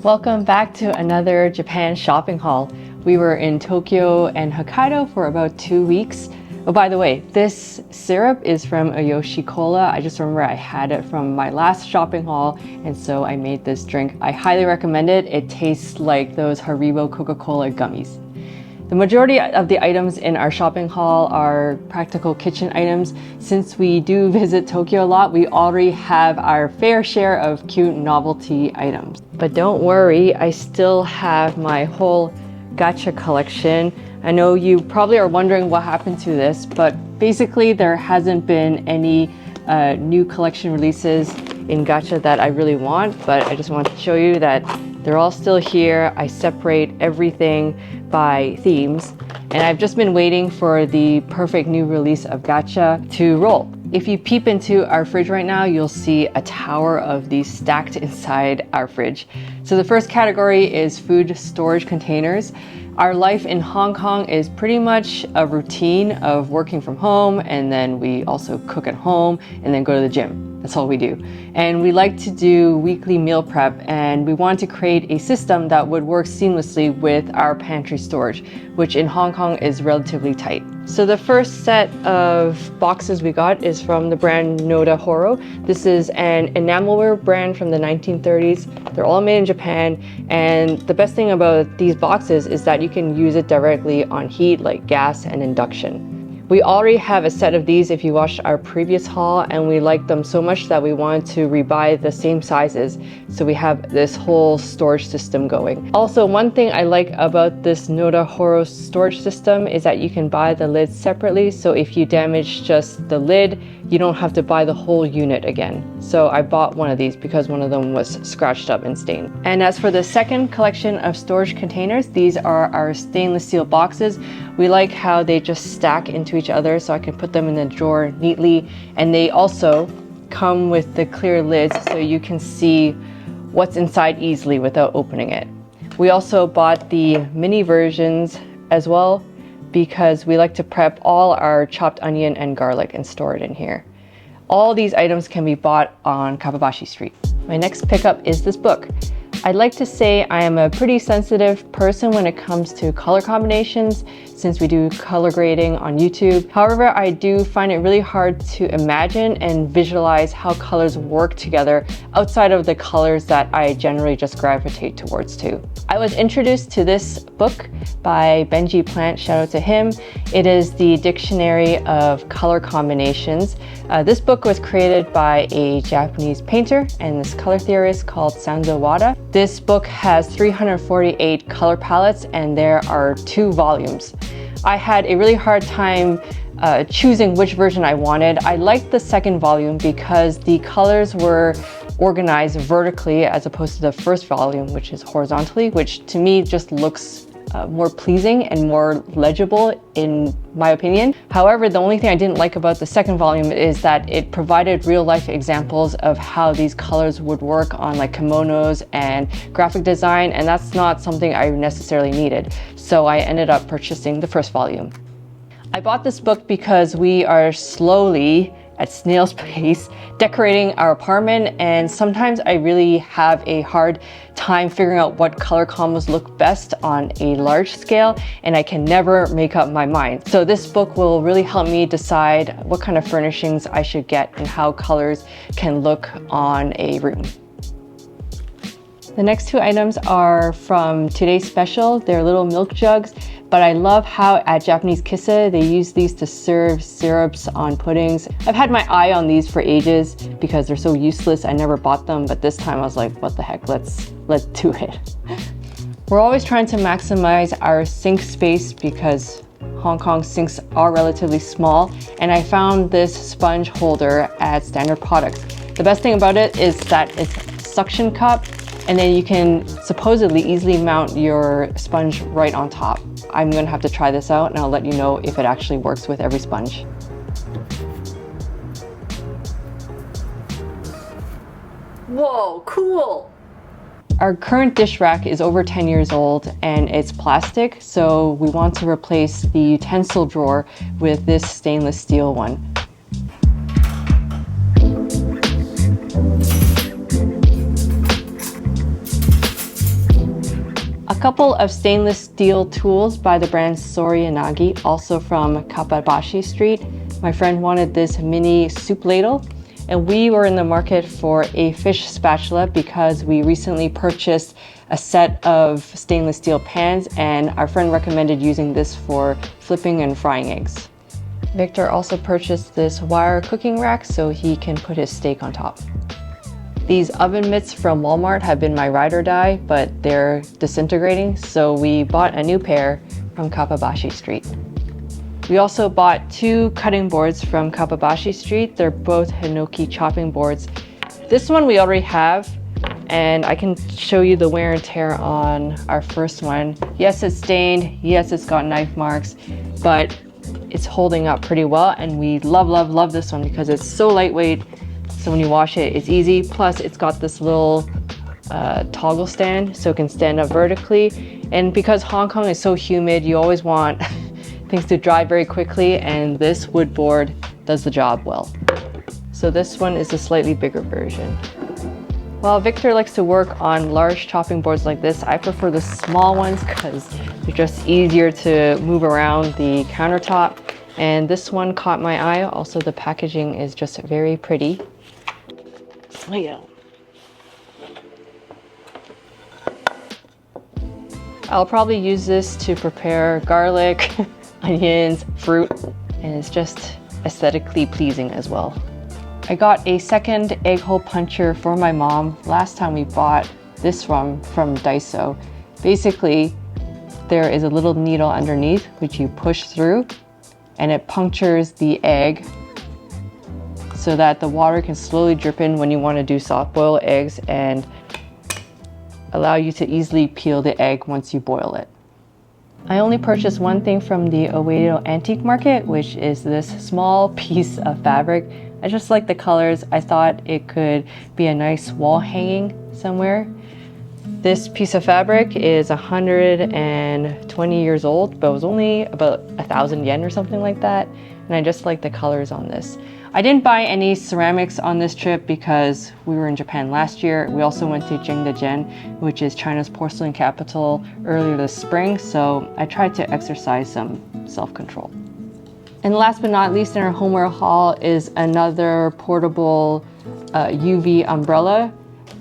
Welcome back to another Japan shopping haul. We were in Tokyo and Hokkaido for about 2 weeks. Oh, by the way, this syrup is from a Yoshi Cola. I just remember I had it from my last shopping haul, and so I made this drink. I highly recommend it. It tastes like those Haribo Coca-Cola gummies. The majority of the items in our shopping haul are practical kitchen items. Since we do visit Tokyo a lot, we already have our fair share of cute novelty items. But don't worry, I still have my whole gacha collection. I know you probably are wondering what happened to this, but basically there hasn't been any new collection releases in gacha that I really want, but I just want to show you that they're all still here. I separate everything by themes, and I've just been waiting for the perfect new release of gacha to roll. If you peep into our fridge right now, you'll see a tower of these stacked inside our fridge. So the first category is food storage containers. Our life in Hong Kong is pretty much a routine of working from home, and then we also cook at home and then go to the gym. That's all we do. And we like to do weekly meal prep, and we want to create a system that would work seamlessly with our pantry storage, which in Hong Kong is relatively tight. So the first set of boxes we got is from the brand Noda Horo. This is an enamelware brand from the 1930s. They're all made in Japan, and the best thing about these boxes is that you can use it directly on heat like gas and induction. We already have a set of these if you watched our previous haul, and we liked them so much that we wanted to rebuy the same sizes, so we have this whole storage system going. Also, one thing I like about this Noda Horo storage system is that you can buy the lids separately, so if you damage just the lid, you don't have to buy the whole unit again. So I bought one of these because one of them was scratched up and stained. And as for the second collection of storage containers, these are our stainless steel boxes. We like how they just stack into each other, so I can put them in the drawer neatly. And they also come with the clear lids so you can see what's inside easily without opening it. We also bought the mini versions as well, because we like to prep all our chopped onion and garlic and store it in here. All these items can be bought on Kababashi Street. My next pickup is this book. I'd like to say I am a pretty sensitive person when it comes to color combinations, since we do color grading on YouTube. However, I do find it really hard to imagine and visualize how colors work together outside of the colors that I generally just gravitate towards too. I was introduced to this book by Benji Plant, shout out to him. It is the Dictionary of Color Combinations. This book was created by a Japanese painter and this color theorist called Sanzo Wada. This book has 348 color palettes, and there are 2 volumes. I had a really hard time choosing which version I wanted. I liked the second volume because the colors were organized vertically as opposed to the first volume, which is horizontally, which to me just looks more pleasing and more legible in my opinion. However, the only thing I didn't like about the second volume is that it provided real life examples of how these colors would work on like kimonos and graphic design, and that's not something I necessarily needed. So I ended up purchasing the first volume. I bought this book because we are slowly, at snail's pace, decorating our apartment, and sometimes I really have a hard time figuring out what color combos look best on a large scale, and I can never make up my mind. So this book will really help me decide what kind of furnishings I should get and how colors can look on a room. The next two items are from today's special. They're little milk jugs, but I love how at Japanese Kissa, they use these to serve syrups on puddings. I've had my eye on these for ages because they're so useless. I never bought them, but this time I was like, what the heck, let's do it. We're always trying to maximize our sink space because Hong Kong sinks are relatively small, and I found this sponge holder at Standard Products. The best thing about it is that it's a suction cup, and then you can supposedly easily mount your sponge right on top. I'm gonna have to try this out and I'll let you know if it actually works with every sponge. Whoa, cool! Our current dish rack is over 10 years old and it's plastic, so we want to replace the utensil drawer with this stainless steel one. A couple of stainless steel tools by the brand Sori Yanagi, also from Kappabashi Street. My friend wanted this mini soup ladle, and we were in the market for a fish spatula because we recently purchased a set of stainless steel pans, and our friend recommended using this for flipping and frying eggs. Victor also purchased this wire cooking rack so he can put his steak on top. These oven mitts from Walmart have been my ride or die, but they're disintegrating, so we bought a new pair from Kappabashi Street. We also bought two cutting boards from Kappabashi Street. They're both Hinoki chopping boards. This one we already have, and I can show you the wear and tear on our first one. Yes, it's stained. Yes, it's got knife marks, but it's holding up pretty well, and we love this one because it's so lightweight. So when you wash it, it's easy. Plus, it's got this little toggle stand so it can stand up vertically. And because Hong Kong is so humid, you always want things to dry very quickly, and this wood board does the job well. So this one is a slightly bigger version. While Victor likes to work on large chopping boards like this, I prefer the small ones because they're just easier to move around the countertop. And this one caught my eye. Also, the packaging is just very pretty. Oh yeah. I'll probably use this to prepare garlic, onions, fruit, and it's just aesthetically pleasing as well. I got a second egg hole puncher for my mom. Last time we bought this from Daiso. Basically, there is a little needle underneath which you push through, and it punctures the egg so that the water can slowly drip in when you want to do soft boiled eggs and allow you to easily peel the egg once you boil it. I only purchased one thing from the Oedo Antique Market, which is this small piece of fabric. I just like the colors. I thought it could be a nice wall hanging somewhere. This piece of fabric is 120 years old, but it was only about 1,000 yen or something like that. And I just like the colors on this. I didn't buy any ceramics on this trip because we were in Japan last year. We also went to Jingdezhen, which is China's porcelain capital, earlier this spring, so I tried to exercise some self-control. And last but not least in our homeware haul is another portable UV umbrella.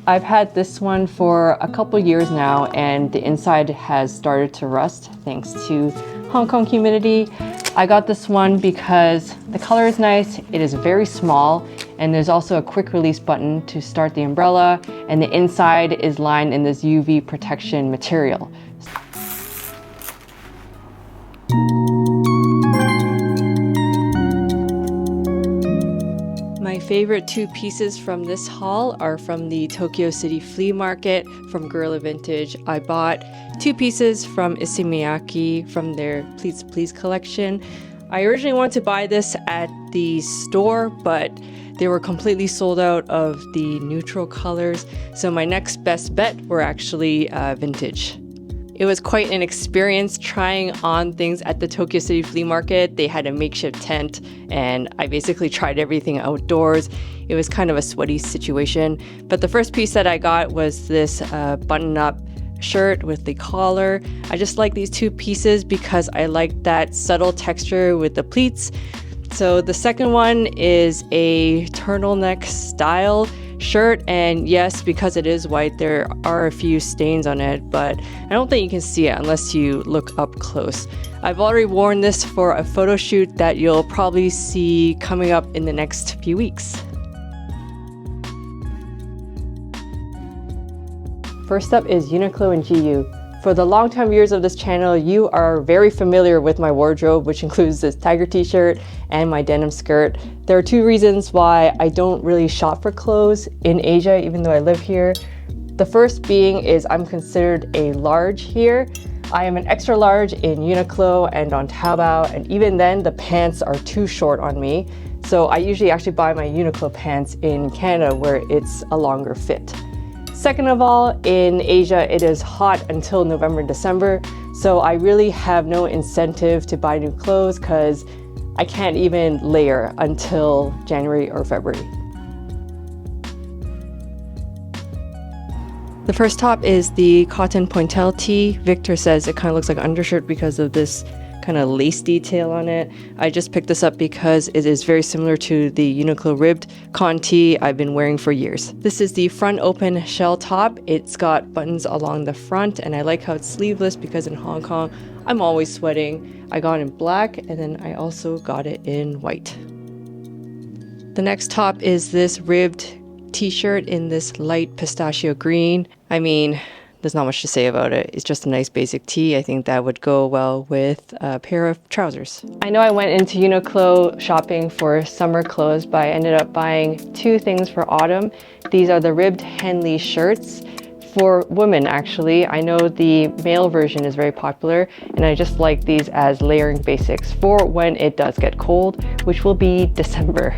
I've had this one for a couple years now, and the inside has started to rust thanks to Hong Kong humidity. I got this one because the color is nice, it is very small, and there's also a quick release button to start the umbrella, and the inside is lined in this UV protection material. My favorite two pieces from this haul are from the Tokyo City Flea Market from Guerrilla Vintage. I bought two pieces from Isimiyaki from their Please Please collection. I originally wanted to buy this at the store, but they were completely sold out of the neutral colors. So my next best bet were actually vintage. It was quite an experience trying on things at the Tokyo City Flea Market. They had a makeshift tent, and I basically tried everything outdoors. It was kind of a sweaty situation. But the first piece that I got was this button-up shirt with the collar. I just like these two pieces because I like that subtle texture with the pleats. So the second one is a turtleneck style shirt, and yes, because it is white, there are a few stains on it, but I don't think you can see it unless you look up close. I've already worn this for a photo shoot that you'll probably see coming up in the next few weeks. First up is Uniqlo and GU. For the long-time viewers of this channel, you are very familiar with my wardrobe, which includes this tiger t-shirt and my denim skirt. There are two reasons why I don't really shop for clothes in Asia, even though I live here. The first being is I'm considered a large here. I am an extra large in Uniqlo and on Taobao, and even then the pants are too short on me. So I usually actually buy my Uniqlo pants in Canada where it's a longer fit. Second of all, in Asia, it is hot until November and December, so I really have no incentive to buy new clothes because I can't even layer until January or February. The first top is the cotton pointel tee. Victor says it kind of looks like an undershirt because of this kind of lace detail on it. I just picked this up because it is very similar to the Uniqlo ribbed cotton tee I've been wearing for years. This is the front open shell top. It's got buttons along the front, and I like how it's sleeveless because in Hong Kong I'm always sweating. I got it in black, and then I also got it in white. The next top is this ribbed t-shirt in this light pistachio green. I mean, there's not much to say about it. It's just a nice basic tee. I think that would go well with a pair of trousers. I know I went into Uniqlo shopping for summer clothes, but I ended up buying two things for autumn. These are the ribbed Henley shirts for women, actually. I know the male version is very popular, and I just like these as layering basics for when it does get cold, which will be December.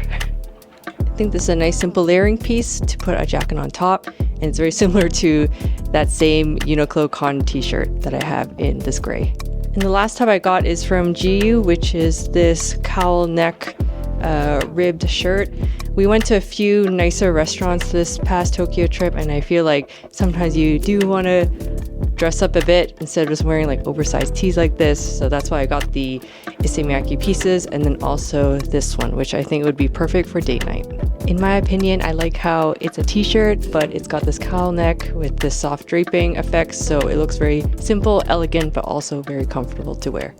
I think this is a nice simple layering piece to put a jacket on top, and it's very similar to that same Uniqlo cotton t-shirt that I have in this gray. And the last top I got is from GU, which is this cowl neck ribbed shirt. We went to a few nicer restaurants this past Tokyo trip, and I feel like sometimes you do want to dress up a bit instead of just wearing like oversized tees like this. So that's why I got the Issey pieces, and then also this one, which I think would be perfect for date night. In my opinion, I like how it's a t-shirt, but it's got this cowl neck with this soft draping effect, so it looks very simple, elegant, but also very comfortable to wear.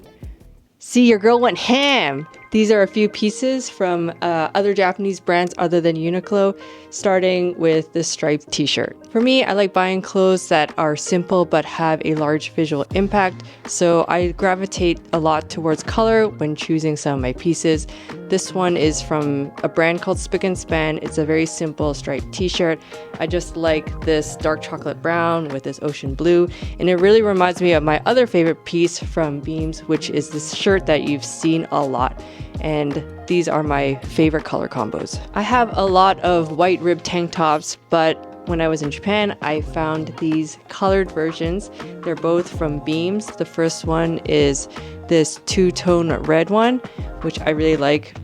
See, your girl went ham! These are a few pieces from other Japanese brands other than Uniqlo, starting with this striped t-shirt. For me, I like buying clothes that are simple but have a large visual impact, so I gravitate a lot towards color when choosing some of my pieces. This one is from a brand called Spick & Span. It's a very simple striped t-shirt. I just like this dark chocolate brown with this ocean blue, and it really reminds me of my other favorite piece from Beams, which is this shirt that you've seen a lot. And these are my favorite color combos. I have a lot of white ribbed tank tops, but when I was in Japan, I found these colored versions. They're both from Beams. The first one is this two-tone red one, which I really like.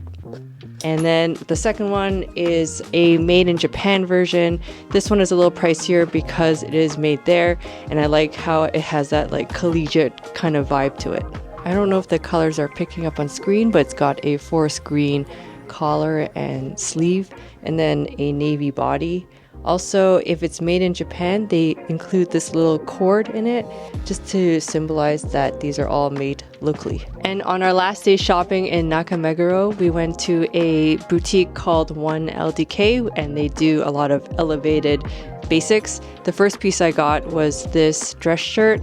And then the second one is a made in Japan version. This one is a little pricier because it is made there, and I like how it has that like collegiate kind of vibe to it. I don't know if the colors are picking up on screen, but it's got a forest green collar and sleeve, and then a navy body. Also, if it's made in Japan, they include this little cord in it just to symbolize that these are all made locally. And on our last day shopping in Nakameguro, we went to a boutique called 1LDK, and they do a lot of elevated basics. The first piece I got was this dress shirt.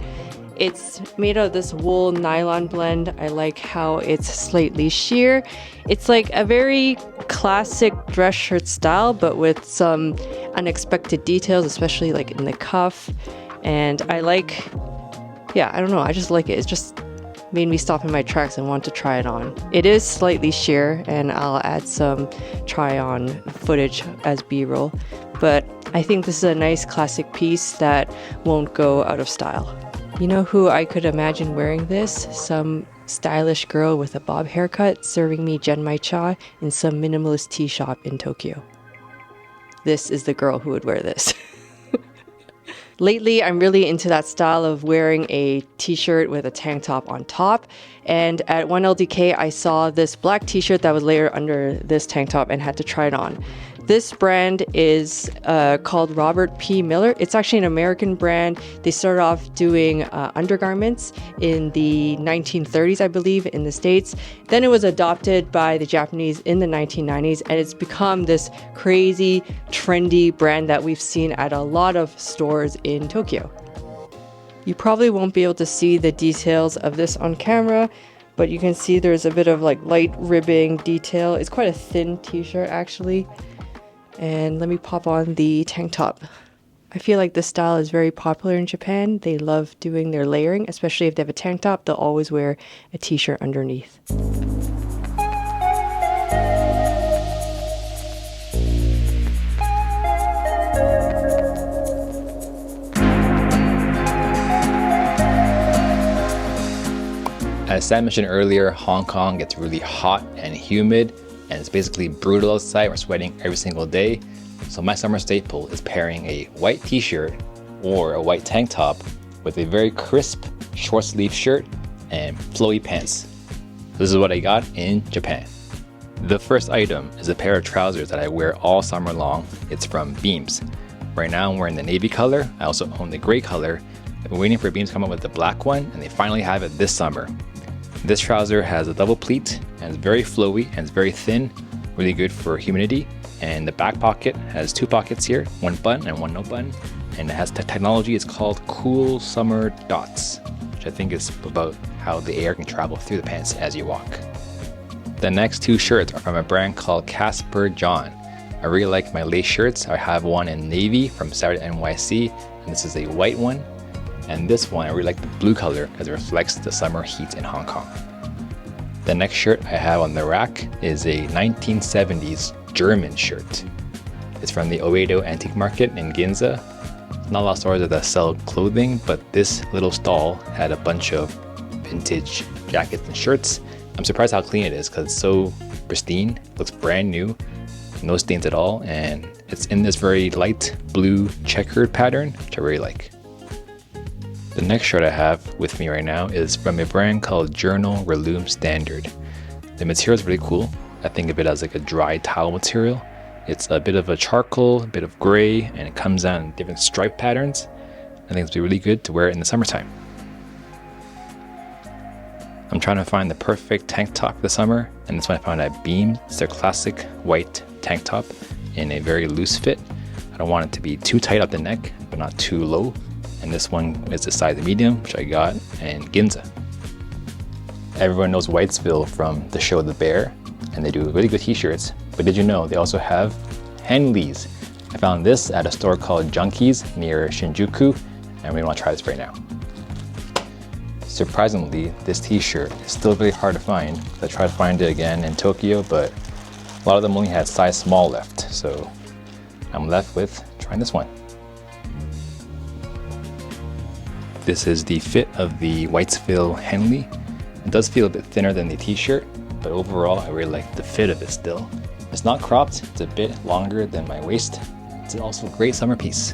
It's made of this wool nylon blend. I like how it's slightly sheer. It's like a very classic dress shirt style, but with some unexpected details, especially like in the cuff. And I like, I don't know, I just like it. It's just made me stop in my tracks and want to try it on. It is slightly sheer, and I'll add some try-on footage as B-roll. But I think this is a nice classic piece that won't go out of style. You know who I could imagine wearing this? Some stylish girl with a bob haircut serving me genmai cha in some minimalist tea shop in Tokyo. This is the girl who would wear this. Lately, I'm really into that style of wearing a t-shirt with a tank top on top. And at 1LDK, I saw this black t-shirt that was layered under this tank top and had to try it on. This brand is called Robert P. Miller. It's actually an American brand. They started off doing undergarments in the 1930s, I believe, in the States. Then it was adopted by the Japanese in the 1990s, and it's become this crazy, trendy brand that we've seen at a lot of stores in Tokyo. You probably won't be able to see the details of this on camera, but you can see there's a bit of like light ribbing detail. It's quite a thin t-shirt actually. And let me pop on the tank top. I feel like this style is very popular in Japan. They love doing their layering, especially if they have a tank top, they'll always wear a t-shirt underneath. As Sam mentioned earlier, Hong Kong gets really hot and humid, and it's basically brutal outside. We're sweating every single day. So my summer staple is pairing a white t-shirt or a white tank top with a very crisp short sleeve shirt and flowy pants. This is what I got in Japan. The first item is a pair of trousers that I wear all summer long. It's from Beams. Right now I'm wearing the navy color. I also own the gray color. I've been waiting for Beams to come up with the black one, and they finally have it this summer. This trouser has a double pleat and it's very flowy and it's very thin, really good for humidity. And the back pocket has two pockets here, one button and one no button. And it has the technology, it's called Cool Summer Dots, which I think is about how the air can travel through the pants as you walk. The next two shirts are from a brand called Casper John. I really like my lace shirts. I have one in navy from Saturday NYC, and this is a white one. And this one, I really like the blue color because it reflects the summer heat in Hong Kong. The next shirt I have on the rack is a 1970s German shirt. It's from the Oedo Antique Market in Ginza. Not a lot of stores that sell clothing, but this little stall had a bunch of vintage jackets and shirts. I'm surprised how clean it is because it's so pristine. It looks brand new, no stains at all, and it's in this very light blue checkered pattern, which I really like. The next shirt I have with me right now is from a brand called Journal Relume Standard. The material is really cool. I think of it as like a dry towel material. It's a bit of a charcoal, a bit of gray, and it comes out in different stripe patterns. I think it's really good to wear in the summertime. I'm trying to find the perfect tank top for the summer, and this one I found at Beams. It's their classic white tank top in a very loose fit. I don't want it to be too tight up the neck, but not too low. And this one is the size medium, which I got in Ginza. Everyone knows Whitesville from the show The Bear, and they do really good t-shirts. But did you know they also have Henleys? I found this at a store called Junkies near Shinjuku, and we want to try this right now. Surprisingly, this t-shirt is still really hard to find. I tried to find it again in Tokyo, but a lot of them only had size small left, so I'm left with trying this one. This is the fit of the Whitesville Henley. It does feel a bit thinner than the t-shirt, but overall I really like the fit of it still. It's not cropped, it's a bit longer than my waist. It's also a great summer piece.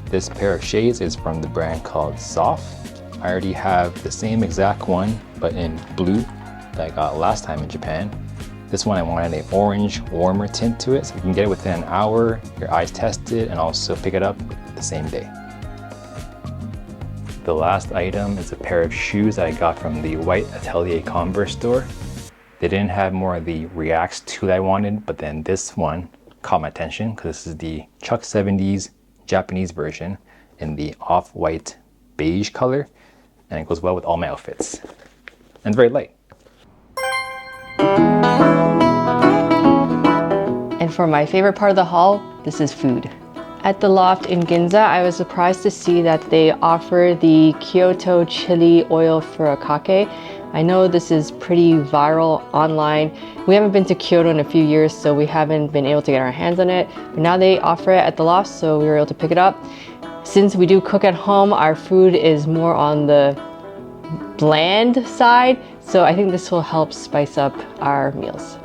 This pair of shades is from the brand called Zoff. I already have the same exact one, but in blue that I got last time in Japan. This one I wanted an orange, warmer tint to it, so you can get it within an hour, your eyes test it, and also pick it up the same day. The last item is a pair of shoes that I got from the White Atelier Converse store. They didn't have more of the Reacts 2 that I wanted, but then this one caught my attention because this is the Chuck 70s Japanese version in the off-white beige color, and it goes well with all my outfits. And it's very light. And for my favorite part of the haul, this is food. At the loft in Ginza, I was surprised to see that they offer the Kyoto chili oil furikake. I know this is pretty viral online. We haven't been to Kyoto in a few years, so we haven't been able to get our hands on it. But now they offer it at the loft, so we were able to pick it up. Since we do cook at home, our food is more on the bland side, so I think this will help spice up our meals.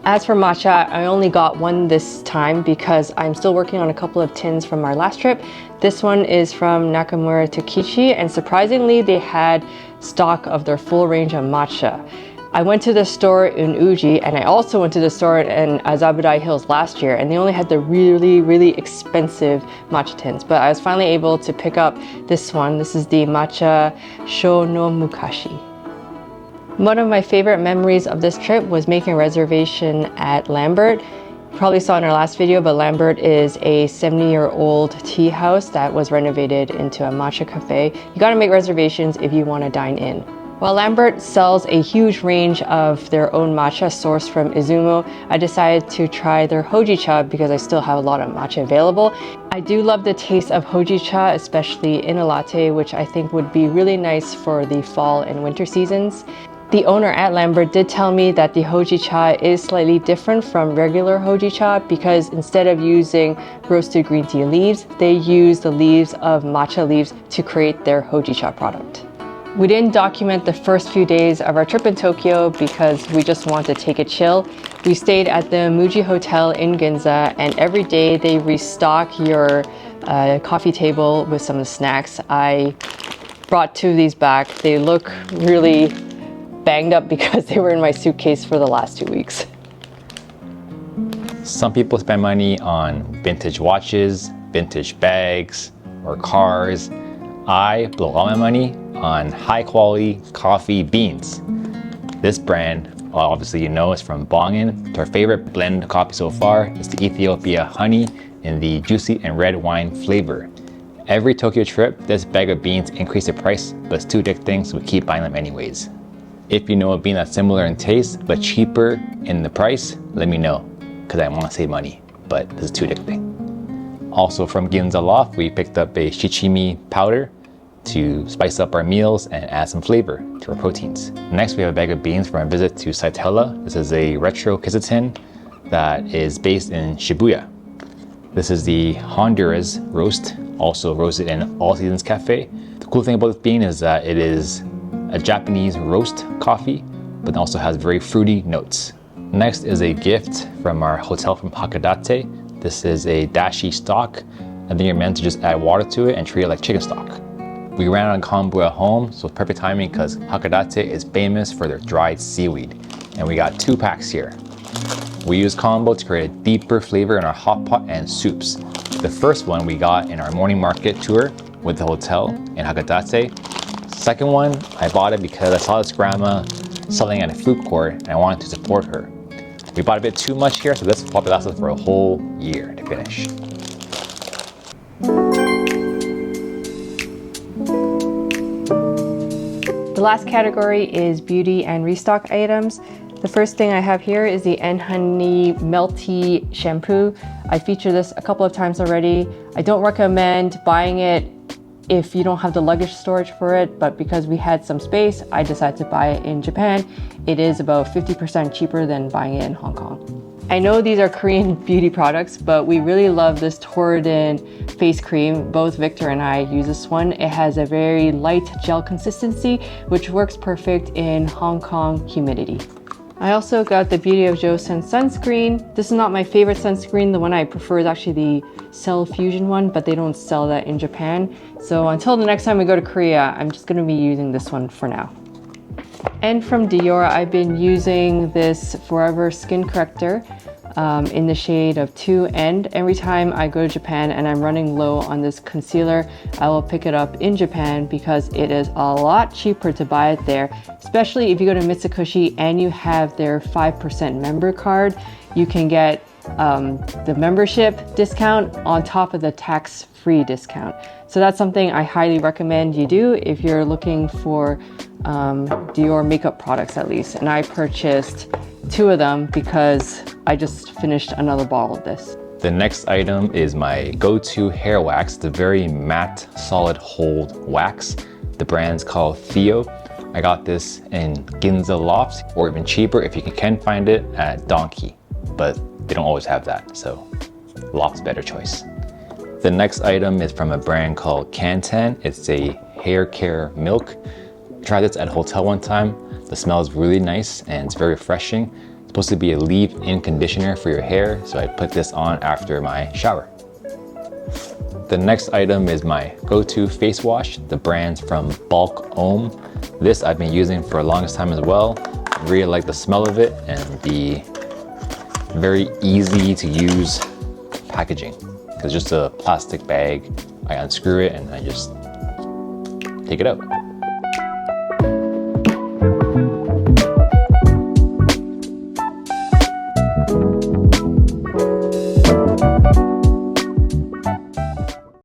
As for matcha, I only got one this time because I'm still working on a couple of tins from our last trip. This one is from Nakamura Takichi, and surprisingly they had stock of their full range of matcha. I went to the store in Uji and I also went to the store in Azabudai Hills last year, and they only had the really expensive matcha tins, but I was finally able to pick up this one. This is the matcha Sho no Mukashi. One of my favorite memories of this trip was making a reservation at Lambert. You probably saw in our last video, but Lambert is a 70-year-old tea house that was renovated into a matcha cafe. You gotta make reservations if you want to dine in. While Lambert sells a huge range of their own matcha sourced from Izumo, I decided to try their hojicha because I still have a lot of matcha available. I do love the taste of hojicha, especially in a latte, which I think would be really nice for the fall and winter seasons. The owner at Lambert did tell me that the hojicha is slightly different from regular hojicha because instead of using roasted green tea leaves, they use the leaves of matcha leaves to create their hojicha product. We didn't document the first few days of our trip in Tokyo because we just wanted to take a chill. We stayed at the Muji Hotel in Ginza, and every day they restock your coffee table with some snacks. I brought 2 of these back. They look really banged up because they were in my suitcase for the last 2 weeks. Some people spend money on vintage watches, vintage bags, or cars. I blow all my money on high quality coffee beans. This brand, well, obviously you know, is from Bongen. Our favorite blend of coffee so far is the Ethiopia honey in the juicy and red wine flavor. Every Tokyo trip, this bag of beans increased the price, but it's too addicting, so we keep buying them anyways. If you know a bean that's similar in taste, but cheaper in the price, let me know, because I want to save money, but this is too addicting. Also from Ginza Loft, we picked up a shichimi powder to spice up our meals and add some flavor to our proteins. Next, we have a bag of beans from our visit to Saitella. This is a retro quisquetin that is based in Shibuya. This is the Honduras roast, also roasted in All Seasons Cafe. The cool thing about this bean is that it is a Japanese roast coffee, but also has very fruity notes. Next is a gift from our hotel from Hakodate. This is a dashi stock, and then you're meant to just add water to it and treat it like chicken stock. We ran out of kombu at home, so it's perfect timing because Hakodate is famous for their dried seaweed. And we got 2 packs here. We use kombu to create a deeper flavor in our hot pot and soups. The first one we got in our morning market tour with the hotel in Hakodate. Second one, I bought it because I saw this grandma selling at a food court and I wanted to support her. We bought a bit too much here, so this will probably last us for a whole year to finish. The last category is beauty and restock items. The first thing I have here is the Enhoney Melty Shampoo. I featured this a couple of times already. I don't recommend buying it if you don't have the luggage storage for it, but because we had some space, I decided to buy it in Japan. It is about 50% cheaper than buying it in Hong Kong. I know these are Korean beauty products, but we really love this Torridin face cream. Both Victor and I use this one. It has a very light gel consistency, which works perfect in Hong Kong humidity. I also got the Beauty of Joseon sunscreen. This is not my favorite sunscreen. The one I prefer is actually the Cell Fusion one, but they don't sell that in Japan. So until the next time we go to Korea, I'm just gonna be using this one for now. And from Dior, I've been using this Forever Skin Corrector in the shade of 2. And every time I go to Japan and I'm running low on this concealer, I will pick it up in Japan because it is a lot cheaper to buy it there. Especially if you go to Mitsukoshi and you have their 5% member card, you can get the membership discount on top of the tax-free discount. So that's something I highly recommend you do if you're looking for Dior makeup products at least. And I purchased 2 of them because I just finished another bottle of this. The next item is my go-to hair wax, the very matte, solid hold wax. The brand's called Theo. I got this in Ginza Loft, or even cheaper if you can find it at Donkey, but they don't always have that, so Loft's better choice. The next item is from a brand called Kantan. It's a hair care milk. I tried this at a hotel one time. The smell is really nice and it's very refreshing. It's supposed to be a leave-in conditioner for your hair, so I put this on after my shower. The next item is my go-to face wash. The brand's from Bulk Om. This I've been using for the longest time as well. Really like the smell of it and the very easy to use packaging. It's just a plastic bag. I unscrew it and I just take it out.